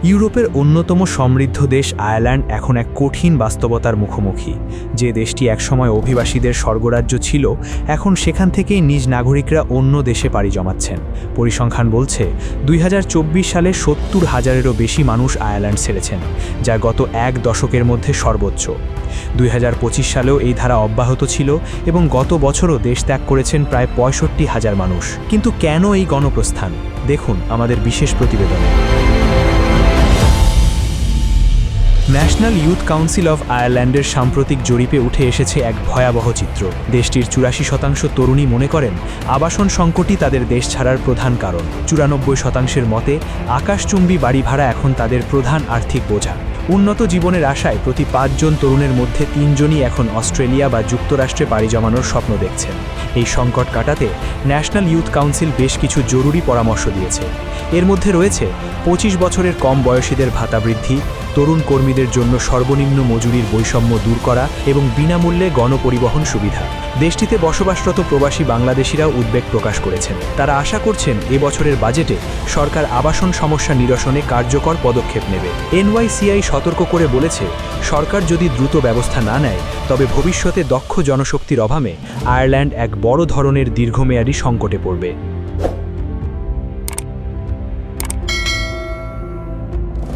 ইউরোপের অন্যতম সমৃদ্ধ দেশ আয়ারল্যান্ড এখন এক কঠিন বাস্তবতার মুখোমুখি। যে দেশটি একসময় অভিবাসীদের স্বর্গরাজ্য ছিল, এখন সেখান থেকেই নিজ নাগরিকরা অন্য দেশে পাড়ি জমাচ্ছেন। পরিসংখ্যান বলছে 2024 সালে 70,000-এরও বেশি মানুষ আয়ারল্যান্ড ছেড়েছেন, যা গত এক দশকের মধ্যে সর্বোচ্চ। 2025 সালেও এই ধারা অব্যাহত ছিল এবং গত বছরও দেশ ত্যাগ করেছেন প্রায় 65,000 মানুষ। কিন্তু কেন এই গণপ্রস্থান? দেখুন আমাদের বিশেষ প্রতিবেদনে। ন্যাশনাল ইউথ কাউন্সিল অফ আয়ারল্যান্ডের সাম্প্রতিক জরিপে উঠে এসেছে এক ভয়াবহ চিত্র। দেশটির 84% তরুণী মনে করেন আবাসন সংকটই তাদের দেশ ছাড়ার প্রধান কারণ। 94% মতে আকাশচুম্বী বাড়ি ভাড়া এখন তাদের প্রধান আর্থিক বোঝা। উন্নত জীবনের আশায় প্রতি 5 জন তরুণের মধ্যে 3 জনই এখন অস্ট্রেলিয়া বা যুক্তরাষ্ট্রে পাড়ি জমানোর স্বপ্ন দেখছেন। এই সংকট কাটাতে ন্যাশনাল ইউথ কাউন্সিল বেশ কিছু জরুরি পরামর্শ দিয়েছে। এর মধ্যে রয়েছে 25 বছরের কম বয়সীদের ভাতা বৃদ্ধি, তরুণ কর্মীদের জন্য সর্বনিম্ন মজুরির বৈষম্য দূর করা এবং বিনামূল্যে গণপরিবহন সুবিধা। দেশটিতে বসবাসরত প্রবাসী বাংলাদেশিরাও উদ্বেগ প্রকাশ করেছেন। তারা আশা করছেন এবছরের বাজেটে সরকার আবাসন সমস্যা নিরসনে কার্যকর পদক্ষেপ নেবে। NYCI সতর্ক করে বলেছে, সরকার যদি দ্রুত ব্যবস্থা না নেয় তবে ভবিষ্যতে দক্ষ জনশক্তির অভাবে আয়ারল্যান্ড এক বড় ধরনের দীর্ঘমেয়াদী সংকটে পড়বে।